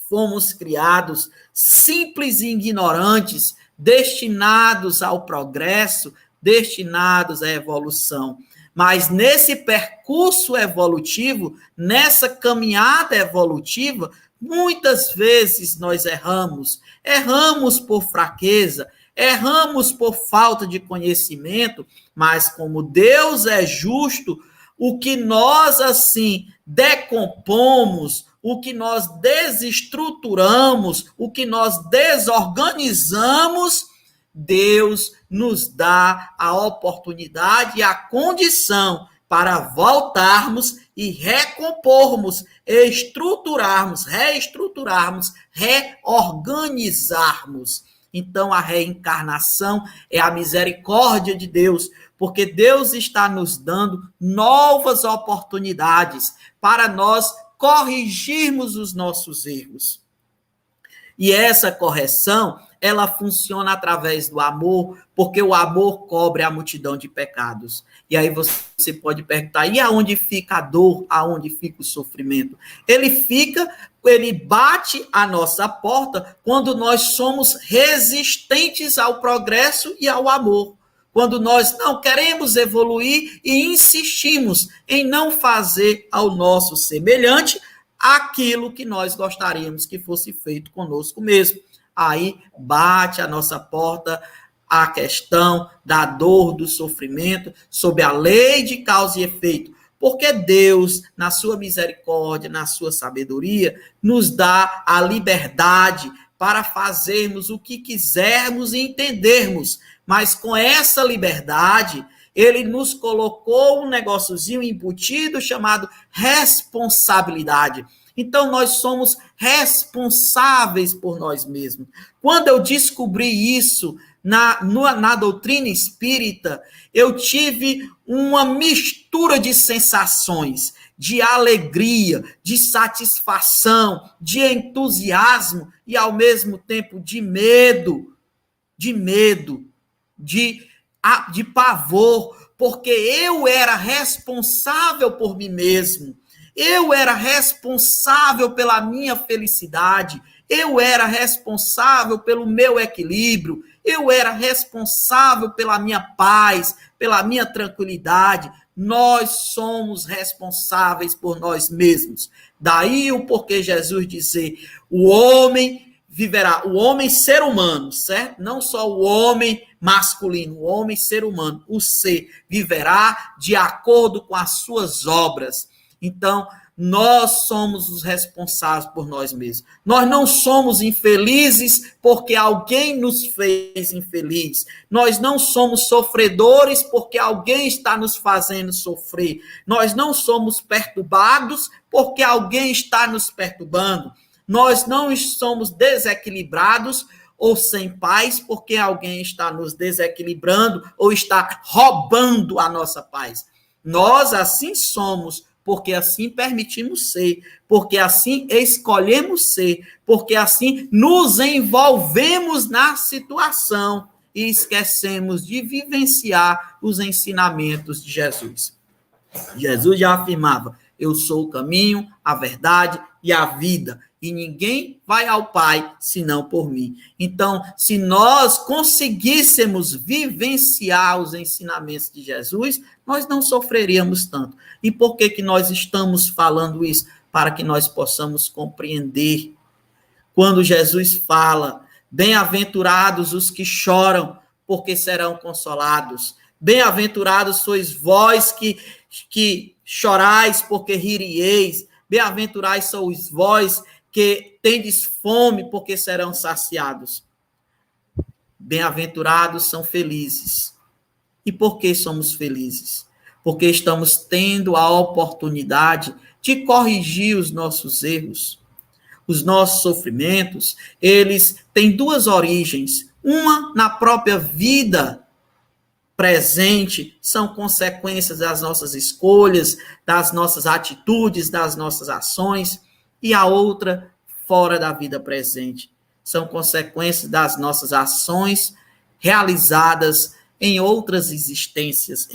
Fomos criados simples e ignorantes, destinados ao progresso, destinados à evolução. Mas nesse percurso evolutivo, nessa caminhada evolutiva, muitas vezes nós erramos. Erramos por fraqueza, erramos por falta de conhecimento, mas como Deus é justo, o que nós assim decompomos, o que nós desestruturamos, o que nós desorganizamos, Deus nos dá a oportunidade e a condição para voltarmos e recompormos, estruturarmos, reestruturarmos, reorganizarmos. Então, a reencarnação é a misericórdia de Deus, porque Deus está nos dando novas oportunidades para nós corrigirmos os nossos erros. E essa correção, ela funciona através do amor, porque o amor cobre a multidão de pecados. E aí você pode perguntar, e aonde fica a dor? Aonde fica o sofrimento? Ele bate a nossa porta quando nós somos resistentes ao progresso e ao amor. Quando nós não queremos evoluir e insistimos em não fazer ao nosso semelhante aquilo que nós gostaríamos que fosse feito conosco mesmo. Aí bate a nossa porta a questão da dor, do sofrimento, sob a lei de causa e efeito. Porque Deus, na sua misericórdia, na sua sabedoria, nos dá a liberdade para fazermos o que quisermos e entendermos. Mas com essa liberdade, ele nos colocou um negóciozinho embutido chamado responsabilidade. Então, nós somos responsáveis por nós mesmos. Quando eu descobri isso na doutrina espírita, eu tive uma mistura de sensações, de alegria, de satisfação, de entusiasmo e, ao mesmo tempo, de medo, de pavor, porque eu era responsável por mim mesmo. Eu era responsável pela minha felicidade, eu era responsável pelo meu equilíbrio, eu era responsável pela minha paz, pela minha tranquilidade. Nós somos responsáveis por nós mesmos. Daí o porquê Jesus dizer, o homem viverá, o homem ser humano, certo? Não só o homem masculino, o homem ser humano, o ser viverá de acordo com as suas obras. Então, nós somos os responsáveis por nós mesmos. Nós não somos infelizes porque alguém nos fez infeliz. Nós não somos sofredores porque alguém está nos fazendo sofrer. Nós não somos perturbados porque alguém está nos perturbando. Nós não somos desequilibrados ou sem paz porque alguém está nos desequilibrando ou está roubando a nossa paz. Nós assim somos, porque assim permitimos ser, porque assim escolhemos ser, porque assim nos envolvemos na situação e esquecemos de vivenciar os ensinamentos de Jesus. Jesus já afirmava, Eu sou o caminho, a verdade e a vida. E ninguém vai ao Pai senão por mim. Então, se nós conseguíssemos vivenciar os ensinamentos de Jesus, nós não sofreríamos tanto. E por que que nós estamos falando isso? Para que nós possamos compreender. Quando Jesus fala, bem-aventurados os que choram, porque serão consolados. Bem-aventurados sois vós que chorais, porque ririeis. Bem-aventurados sois vós que tendes fome, porque serão saciados. Bem-aventurados são felizes. E por que somos felizes? Porque estamos tendo a oportunidade de corrigir os nossos erros. Os nossos sofrimentos, eles têm duas origens. Uma na própria vida presente, são consequências das nossas escolhas, das nossas atitudes, das nossas ações, e a outra fora da vida presente. São consequências das nossas ações realizadas em outras existências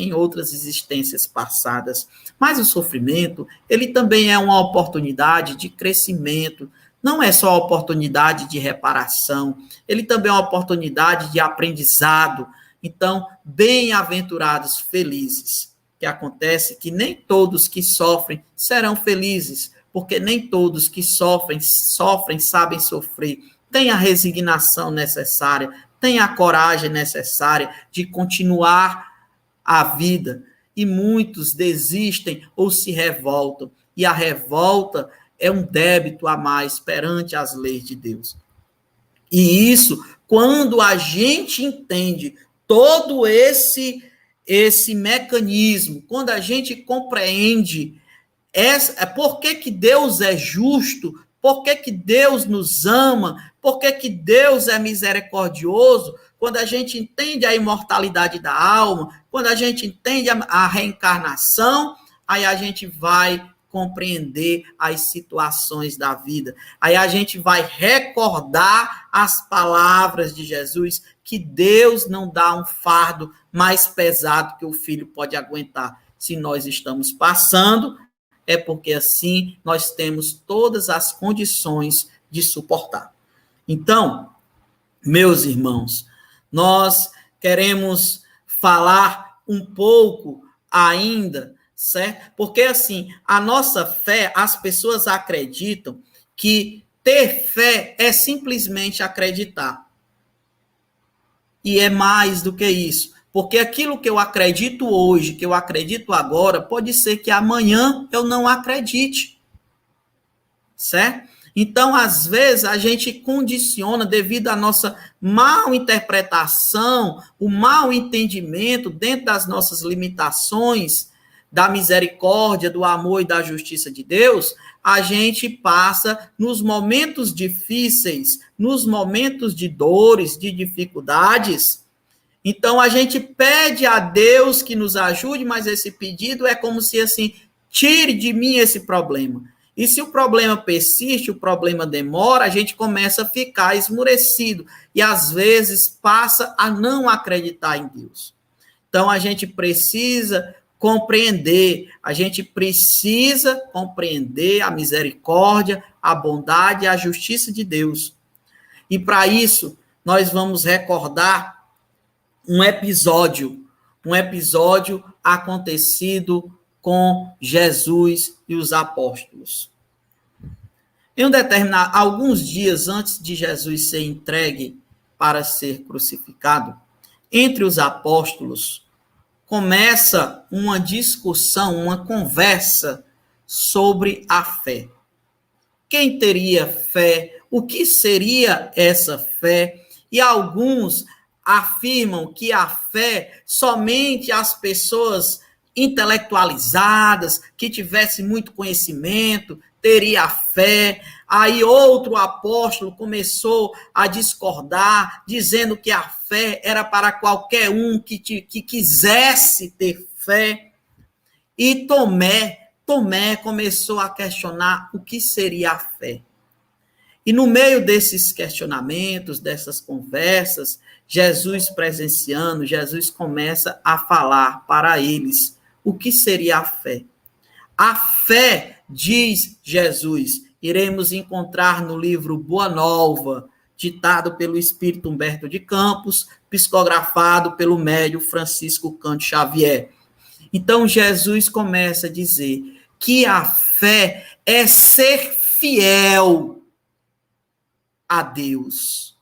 passadas. Mas o sofrimento, ele também é uma oportunidade de crescimento, não é só uma oportunidade de reparação, ele também é uma oportunidade de aprendizado. Então, bem-aventurados, felizes. Que acontece que nem todos que sofrem serão felizes, porque nem todos que sofrem, sabem sofrer. Tem a resignação necessária, tem a coragem necessária de continuar a vida. E muitos desistem ou se revoltam. E a revolta é um débito a mais perante as leis de Deus. E isso, quando a gente entende todo esse mecanismo, quando a gente compreende por que Deus é justo, por que Deus nos ama, por que Deus é misericordioso, quando a gente entende a imortalidade da alma, quando a gente entende a reencarnação, aí a gente vai compreender as situações da vida. Aí a gente vai recordar as palavras de Jesus, que Deus não dá um fardo mais pesado que o filho pode aguentar. Se nós estamos passando, é porque assim nós temos todas as condições de suportar. Então, meus irmãos, nós queremos falar um pouco ainda, certo? Porque, assim, a nossa fé, as pessoas acreditam que ter fé é simplesmente acreditar. E é mais do que isso. Porque aquilo que eu acredito hoje, que eu acredito agora, pode ser que amanhã eu não acredite. Certo? Então, às vezes, a gente condiciona devido à nossa mal interpretação, o mal entendimento dentro das nossas limitações, da misericórdia, do amor e da justiça de Deus, a gente passa nos momentos difíceis, nos momentos de dores, de dificuldades. Então, a gente pede a Deus que nos ajude, mas esse pedido é como se assim, tire de mim esse problema. E se o problema persiste, o problema demora, a gente começa a ficar esmurecido e às vezes passa a não acreditar em Deus. Então a gente precisa compreender a misericórdia, a bondade e a justiça de Deus. E para isso, nós vamos recordar um episódio acontecido com Jesus e os apóstolos. Alguns dias antes de Jesus ser entregue para ser crucificado, entre os apóstolos, começa uma discussão, uma conversa sobre a fé. Quem teria fé? O que seria essa fé? E alguns afirmam que a fé somente as pessoas intelectualizadas, que tivesse muito conhecimento, teria fé. Aí outro apóstolo começou a discordar, dizendo que a fé era para qualquer um que quisesse ter fé. E Tomé começou a questionar o que seria a fé. E no meio desses questionamentos, dessas conversas, Jesus começa a falar para eles o que seria a fé. A fé, diz Jesus, iremos encontrar no livro Boa Nova, ditado pelo espírito Humberto de Campos, psicografado pelo médium Francisco Cândido Xavier. Então, Jesus começa a dizer que a fé é ser fiel a Deus.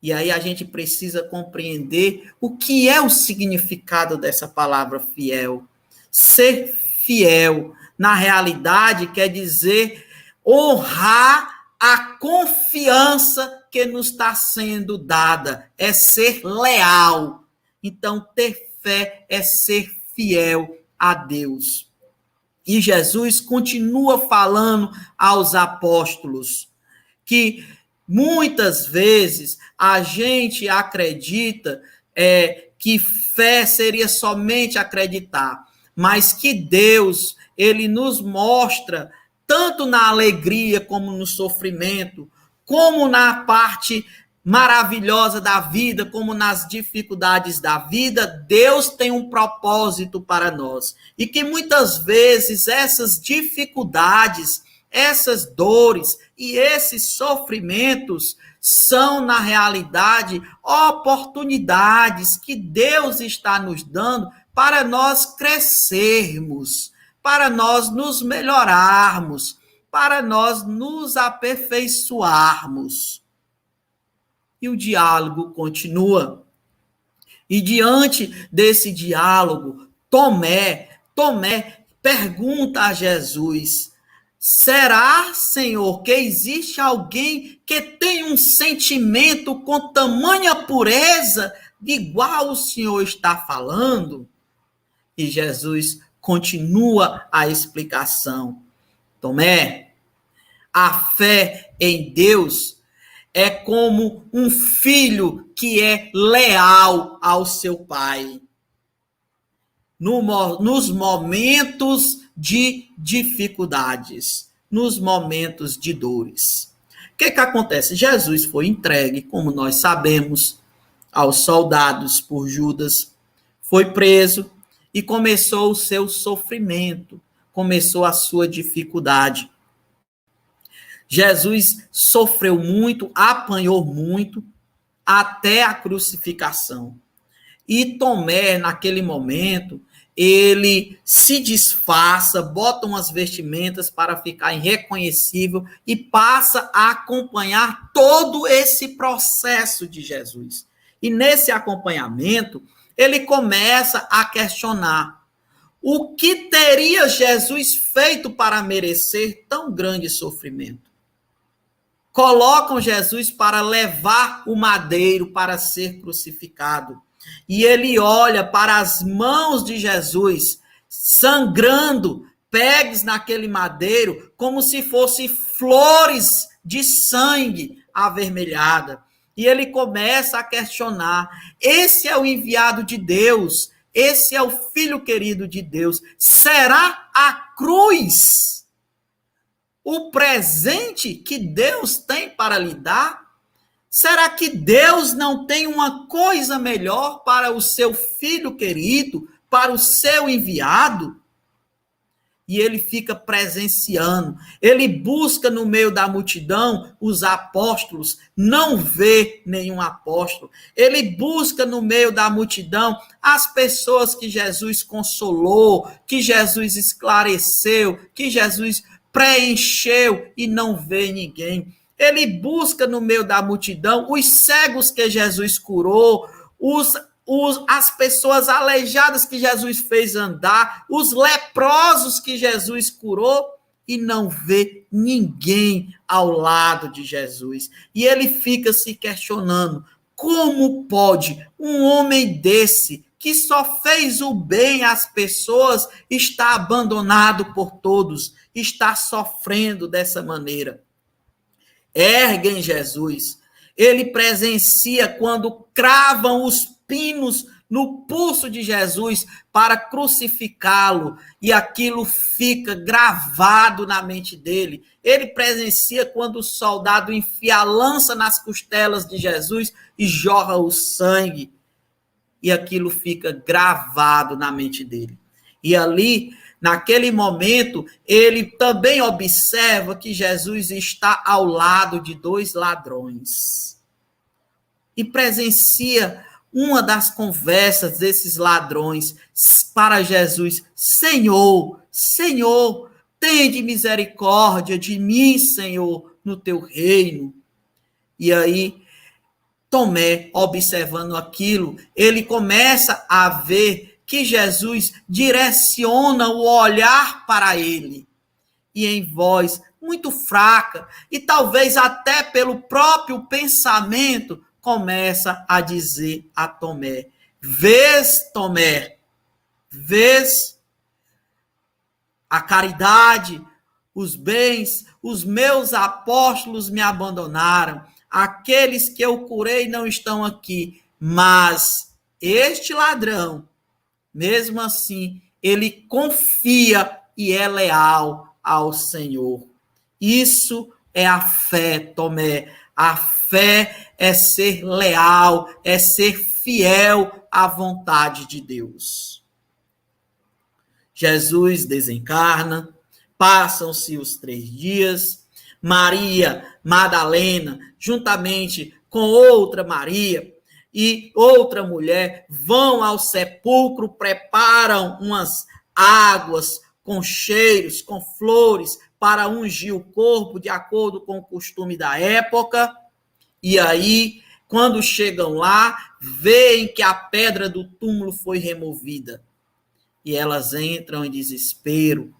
E aí a gente precisa compreender o que é o significado dessa palavra fiel. Ser fiel, na realidade, quer dizer honrar a confiança que nos está sendo dada, é ser leal. Então, ter fé é ser fiel a Deus. E Jesus continua falando aos apóstolos que muitas vezes a gente acredita que fé seria somente acreditar, mas que Deus, ele nos mostra, tanto na alegria como no sofrimento, como na parte maravilhosa da vida, como nas dificuldades da vida, Deus tem um propósito para nós. E que muitas vezes essas dificuldades, essas dores e esses sofrimentos são, na realidade, oportunidades que Deus está nos dando para nós crescermos, para nós nos melhorarmos, para nós nos aperfeiçoarmos. E o diálogo continua. E diante desse diálogo, Tomé pergunta a Jesus: será, Senhor, que existe alguém que tem um sentimento com tamanha pureza, de igual o Senhor está falando? E Jesus continua a explicação. Tomé, a fé em Deus é como um filho que é leal ao seu pai. Nos momentos de dificuldades, nos momentos de dores. O que acontece? Jesus foi entregue, como nós sabemos, aos soldados por Judas, foi preso e começou o seu sofrimento, começou a sua dificuldade. Jesus sofreu muito, apanhou muito, até a crucificação. E Tomé, naquele momento, ele se disfarça, bota umas vestimentas para ficar irreconhecível e passa a acompanhar todo esse processo de Jesus. E nesse acompanhamento, ele começa a questionar o que teria Jesus feito para merecer tão grande sofrimento. Colocam Jesus para levar o madeiro para ser crucificado. E ele olha para as mãos de Jesus, sangrando, pegues naquele madeiro, como se fossem flores de sangue avermelhada. E ele começa a questionar: esse é o enviado de Deus, esse é o filho querido de Deus. Será a cruz o presente que Deus tem para lhe dar? Será que Deus não tem uma coisa melhor para o seu filho querido, para o seu enviado? E ele fica presenciando, ele busca no meio da multidão os apóstolos, não vê nenhum apóstolo. Ele busca no meio da multidão as pessoas que Jesus consolou, que Jesus esclareceu, que Jesus preencheu, e não vê ninguém. Ele busca no meio da multidão os cegos que Jesus curou, as pessoas aleijadas que Jesus fez andar, os leprosos que Jesus curou, e não vê ninguém ao lado de Jesus. E ele fica se questionando: como pode um homem desse, que só fez o bem às pessoas, estar abandonado por todos, está sofrendo dessa maneira? Erguem Jesus. Ele presencia quando cravam os pinos no pulso de Jesus para crucificá-lo, e aquilo fica gravado na mente dele. Ele presencia quando o soldado enfia a lança nas costelas de Jesus e jorra o sangue, e aquilo fica gravado na mente dele. E ali, naquele momento, ele também observa que Jesus está ao lado de dois ladrões. E presencia uma das conversas desses ladrões para Jesus: Senhor, Senhor, tende misericórdia de mim, Senhor, no teu reino. E aí, Tomé, observando aquilo, ele começa a ver que Jesus direciona o olhar para ele. E em voz muito fraca, e talvez até pelo próprio pensamento, começa a dizer a Tomé: vês, Tomé, vês a caridade, os bens, os meus apóstolos me abandonaram, aqueles que eu curei não estão aqui, mas este ladrão, mesmo assim, ele confia e é leal ao Senhor. Isso é a fé, Tomé. A fé é ser leal, é ser fiel à vontade de Deus. Jesus desencarna, passam-se os 3 dias, Maria Madalena, juntamente com outra Maria e outra mulher, vão ao sepulcro, preparam umas águas com cheiros, com flores, para ungir o corpo, de acordo com o costume da época. E aí, quando chegam lá, veem que a pedra do túmulo foi removida. E elas entram em desespero.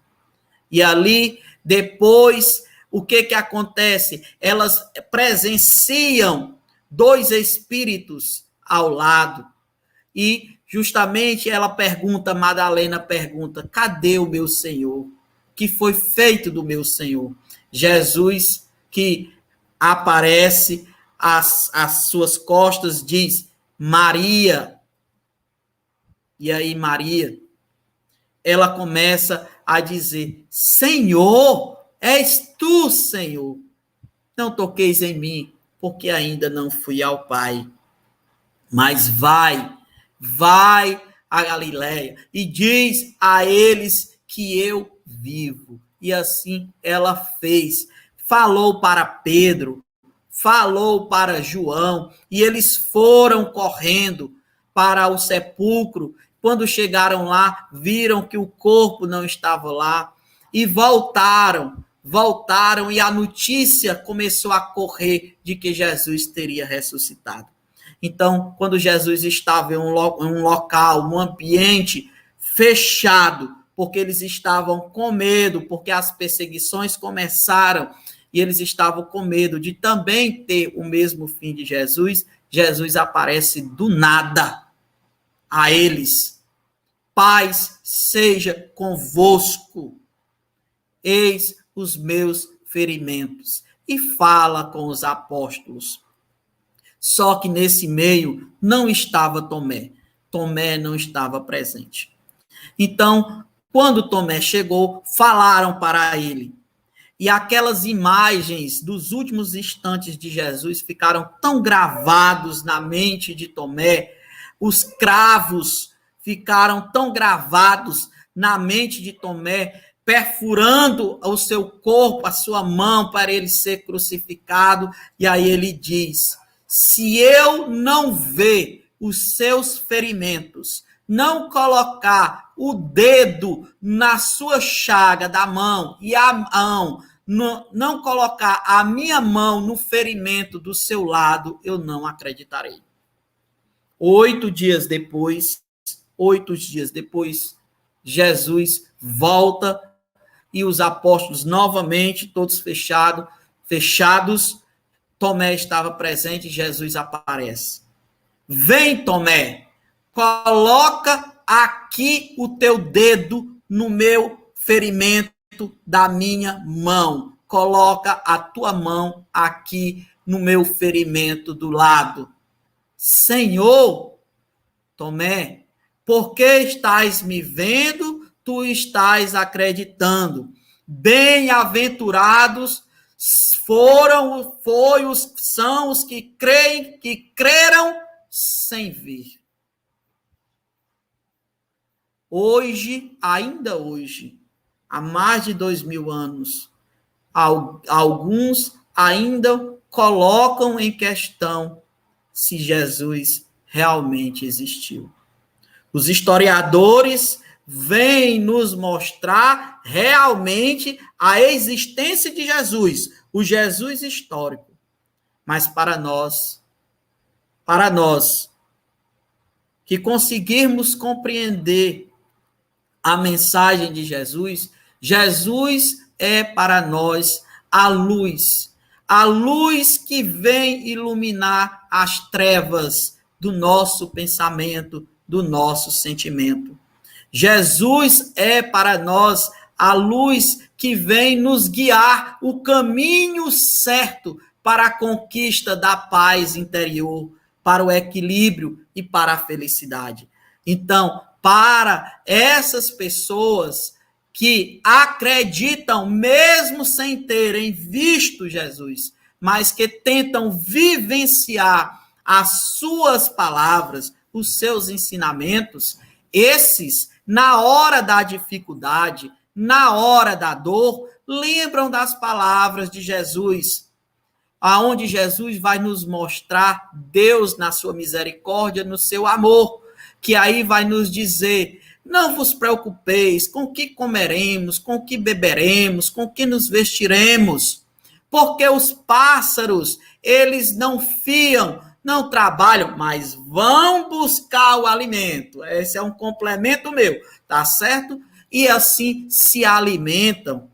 E ali, depois, o que acontece? Elas presenciam 2 espíritos ao lado. E justamente ela pergunta, Madalena pergunta: cadê o meu Senhor? O que foi feito do meu Senhor? Jesus, que aparece às suas costas, diz: Maria. E aí Maria, ela começa a dizer: Senhor, és tu, Senhor. Não toqueis em mim, porque ainda não fui ao Pai. Mas vai a Galileia e diz a eles que eu vivo. E assim ela fez. Falou para Pedro, falou para João, e eles foram correndo para o sepulcro. Quando chegaram lá, viram que o corpo não estava lá e voltaram e a notícia começou a correr de que Jesus teria ressuscitado. Então, quando Jesus estava em um local, um ambiente fechado, porque eles estavam com medo, porque as perseguições começaram e eles estavam com medo de também ter o mesmo fim de Jesus, Jesus aparece do nada a eles: paz seja convosco, eis os meus ferimentos. E fala com os apóstolos. Só que nesse meio não estava Tomé. Tomé não estava presente. Então, quando Tomé chegou, falaram para ele. E aquelas imagens dos últimos instantes de Jesus ficaram tão gravados na mente de Tomé, os cravos ficaram tão gravados na mente de Tomé, perfurando o seu corpo, a sua mão, para ele ser crucificado. E aí ele diz: se eu não ver os seus ferimentos, não colocar o dedo na sua chaga da mão e a mão, não colocar a minha mão no ferimento do seu lado, eu não acreditarei. 8 dias depois, Jesus volta e os apóstolos novamente, todos fechados, Tomé estava presente e Jesus aparece. Vem, Tomé, coloca aqui o teu dedo no meu ferimento da minha mão. Coloca a tua mão aqui no meu ferimento do lado. Senhor, Tomé, por que estás me vendo? Tu estás acreditando. Bem-aventurados são os que creram sem ver. Hoje, ainda hoje, há mais de 2000 anos, alguns ainda colocam em questão se Jesus realmente existiu. Os historiadores vêm nos mostrar realmente a existência de Jesus, o Jesus histórico. Mas para nós que conseguirmos compreender a mensagem de Jesus, Jesus é para nós a luz que vem iluminar as trevas do nosso pensamento, do nosso sentimento. Jesus é para nós a luz que vem nos guiar o caminho certo para a conquista da paz interior, para o equilíbrio e para a felicidade. Então, para essas pessoas que acreditam, mesmo sem terem visto Jesus, mas que tentam vivenciar as suas palavras, os seus ensinamentos, esses, na hora da dificuldade, na hora da dor, lembram das palavras de Jesus, aonde Jesus vai nos mostrar Deus na sua misericórdia, no seu amor, que aí vai nos dizer: não vos preocupeis com o que comeremos, com o que beberemos, com o que nos vestiremos, porque os pássaros, eles não fiam, não trabalham, mas vão buscar o alimento. Esse é um complemento meu, tá certo? E assim se alimentam.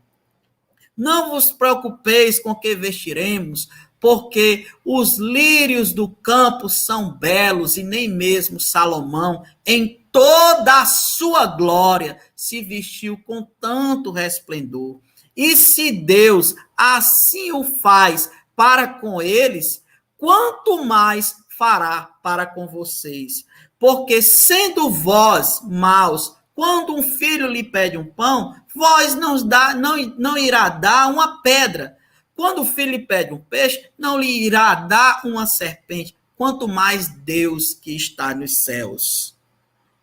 Não vos preocupeis com o que vestiremos, porque os lírios do campo são belos, e nem mesmo Salomão, em toda a sua glória, se vestiu com tanto resplendor. E se Deus assim o faz para com eles, quanto mais fará para com vocês? Porque sendo vós maus, quando um filho lhe pede um pão, vós não irá dar uma pedra. Quando o filho lhe pede um peixe, não lhe irá dar uma serpente. Quanto mais Deus que está nos céus.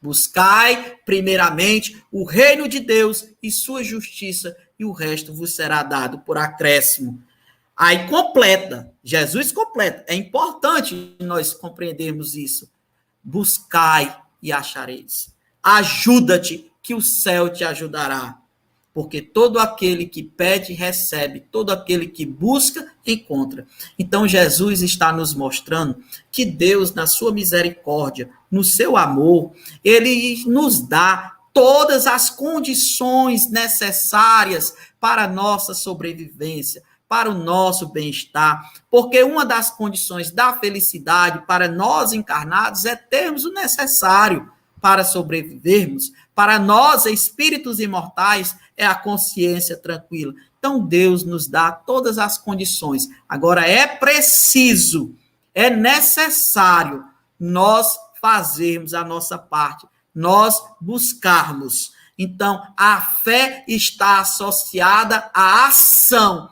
Buscai, primeiramente, o reino de Deus e sua justiça, e o resto vos será dado por acréscimo. Aí completa, Jesus completa. É importante nós compreendermos isso. Buscai e achareis. Ajuda-te, que o céu te ajudará. Porque todo aquele que pede, recebe. Todo aquele que busca, encontra. Então, Jesus está nos mostrando que Deus, na sua misericórdia, no seu amor, ele nos dá todas as condições necessárias para a nossa sobrevivência, para o nosso bem-estar. Porque uma das condições da felicidade para nós encarnados é termos o necessário para sobrevivermos. Para nós, espíritos imortais, é a consciência tranquila. Então, Deus nos dá todas as condições. Agora, é preciso, é necessário nós fazermos a nossa parte, nós buscarmos. Então, a fé está associada à ação.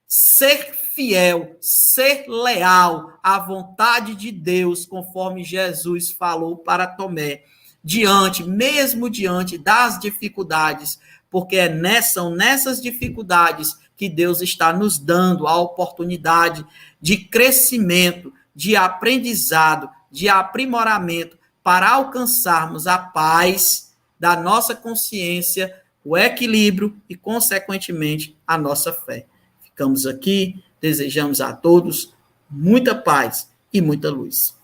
Ser fiel, ser leal à vontade de Deus, conforme Jesus falou para Tomé, mesmo diante das dificuldades, porque são nessas dificuldades que Deus está nos dando a oportunidade de crescimento, de aprendizado, de aprimoramento, para alcançarmos a paz da nossa consciência, o equilíbrio e, consequentemente, a nossa fé. Ficamos aqui, desejamos a todos muita paz e muita luz.